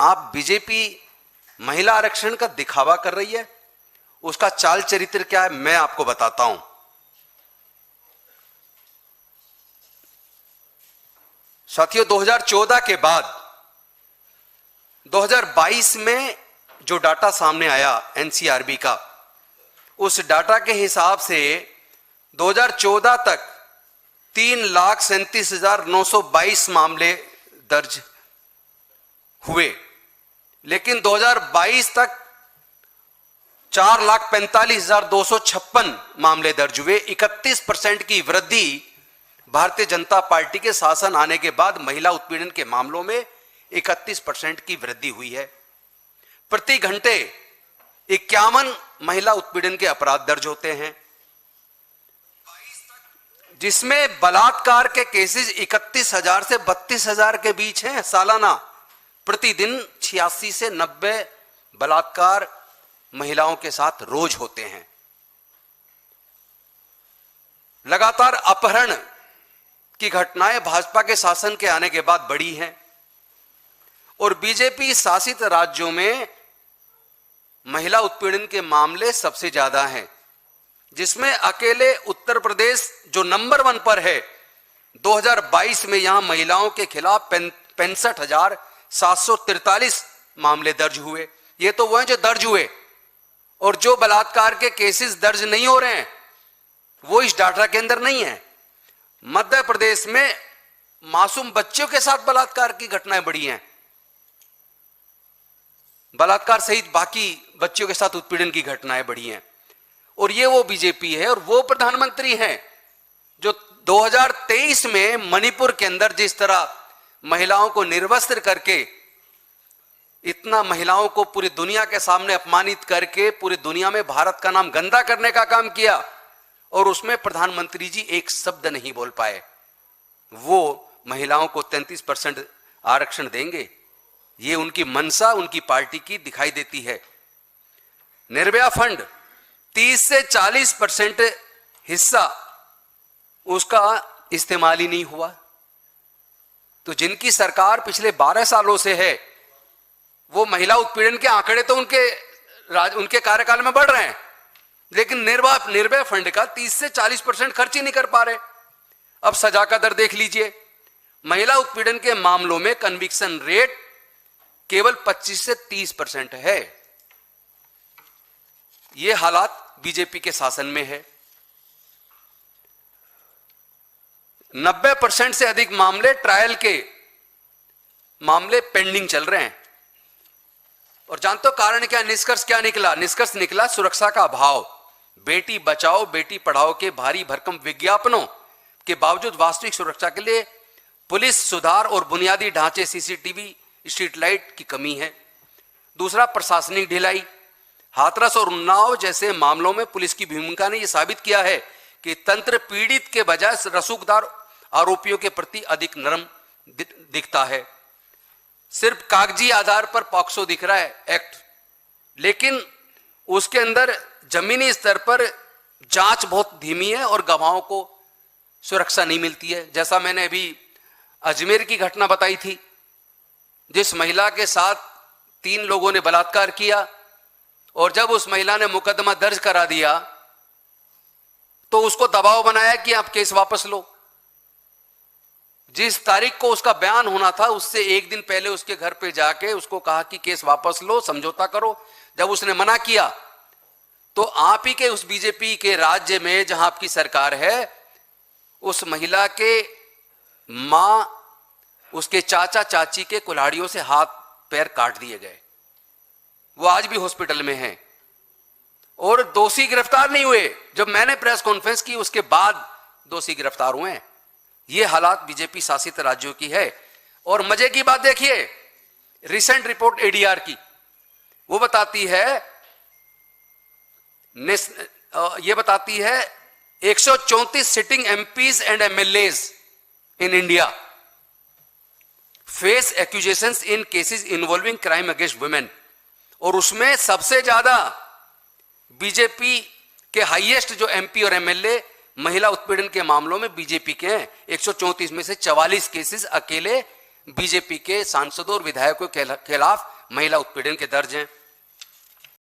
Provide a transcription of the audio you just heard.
आप बीजेपी महिला आरक्षण का दिखावा कर रही है, उसका चाल चरित्र क्या है मैं आपको बताता हूं। साथियों, 2014 के बाद 2022 में जो डाटा सामने आया एनसीआरबी का, उस डाटा के हिसाब से 2014 तक 3,37,922 मामले दर्ज हुए, लेकिन 2022 तक 4,45,256 मामले दर्ज हुए। 31% की वृद्धि भारतीय जनता पार्टी के शासन आने के बाद महिला उत्पीड़न के मामलों में 31% की वृद्धि हुई है। प्रति घंटे 51 महिला उत्पीड़न के अपराध दर्ज होते हैं, जिसमें बलात्कार के केसेस 31,000 से 32,000 के बीच हैं सालाना। प्रतिदिन 86 से 90 बलात्कार महिलाओं के साथ रोज होते हैं। लगातार अपहरण की घटनाएं भाजपा के शासन के आने के बाद बढ़ी हैं और बीजेपी शासित राज्यों में महिला उत्पीड़न के मामले सबसे ज्यादा हैं, जिसमें अकेले उत्तर प्रदेश जो नंबर 1 पर है। 2022 में यहां महिलाओं के खिलाफ 65,743 मामले दर्ज हुए। ये तो वो हैं जो दर्ज हुए, और जो बलात्कार के केसेस दर्ज नहीं हो रहे हैं वो इस डाटा के अंदर नहीं है। मध्य प्रदेश में मासूम बच्चों के साथ बलात्कार की घटनाएं बढ़ी हैं, बलात्कार सहित बाकी बच्चों के साथ उत्पीड़न की घटनाएं बढ़ी हैं। और ये वो बीजेपी है और वो प्रधानमंत्री हैं जो 2023 में मणिपुर के अंदर जिस तरह महिलाओं को निर्वस्त्र करके, इतना महिलाओं को पूरी दुनिया के सामने अपमानित करके पूरी दुनिया में भारत का नाम गंदा करने का काम किया, और उसमें प्रधानमंत्री जी एक शब्द नहीं बोल पाए। वो महिलाओं को 33% आरक्षण देंगे, ये उनकी मनसा उनकी पार्टी की दिखाई देती है। निर्भया फंड 30 से 40% हिस्सा उसका इस्तेमाल ही नहीं हुआ। तो जिनकी सरकार पिछले 12 सालों से है, वो महिला उत्पीड़न के आंकड़े तो उनके कार्यकाल में बढ़ रहे हैं, लेकिन निर्भया फंड का 30 से 40% खर्च ही नहीं कर पा रहे। अब सजा का दर देख लीजिए, महिला उत्पीड़न के मामलों में कन्विक्शन रेट केवल 25 से 30% है। यह हालात बीजेपी के शासन में है। 90% से अधिक मामले ट्रायल के मामले पेंडिंग चल रहे हैं। और जानते हो कारण क्या, निष्कर्ष क्या निकला? निष्कर्ष निकला सुरक्षा का अभाव। बेटी बचाओ बेटी पढ़ाओ के भारी भरकम विज्ञापनों के बावजूद वास्तविक सुरक्षा के लिए पुलिस सुधार और बुनियादी ढांचे सीसीटीवी स्ट्रीट लाइट की कमी है। दूसरा, प्रशासनिक ढिलाई। हाथरस और उन्नाव जैसे मामलों में पुलिस की भूमिका ने यह साबित किया है कि तंत्र पीड़ित के बजाय रसूखदार आरोपियों के प्रति अधिक नरम दिखता है। सिर्फ कागजी आधार पर पॉक्सो दिख रहा है एक्ट, लेकिन उसके अंदर जमीनी स्तर पर जांच बहुत धीमी है और गवाहों को सुरक्षा नहीं मिलती है। जैसा मैंने अभी अजमेर की घटना बताई थी, जिस महिला के साथ 3 लोगों ने बलात्कार किया और जब उस महिला ने मुकदमा दर्ज करा दिया तो उसको दबाव बनाया कि आप केस वापस लो। जिस तारीख को उसका बयान होना था उससे 1 दिन पहले उसके घर पे जाके उसको कहा कि केस वापस लो, समझौता करो। जब उसने मना किया तो आप ही के उस बीजेपी के राज्य में जहां आपकी सरकार है, उस महिला के मां, उसके चाचा चाची के कुल्हाड़ियों से हाथ पैर काट दिए गए। वो आज भी हॉस्पिटल में हैं और दोषी गिरफ्तार नहीं हुए। जब मैंने प्रेस कॉन्फ्रेंस की उसके बाद दोषी गिरफ्तार हुए हैं। ये हालात बीजेपी शासित राज्यों की है। और मजे की बात देखिए, रिसेंट रिपोर्ट एडीआर की, वो बताती है, ये बताती है 134 sitting MPs and MLAs in India face accusations in cases involving crime against women. और उसमें सबसे ज्यादा बीजेपी के हाईएस्ट जो एमपी और एमएलए महिला उत्पीड़न के मामलों में बीजेपी के हैं। 134 में से 44 केसेस अकेले बीजेपी के सांसदों और विधायकों के खिलाफ महिला उत्पीड़न के दर्ज हैं।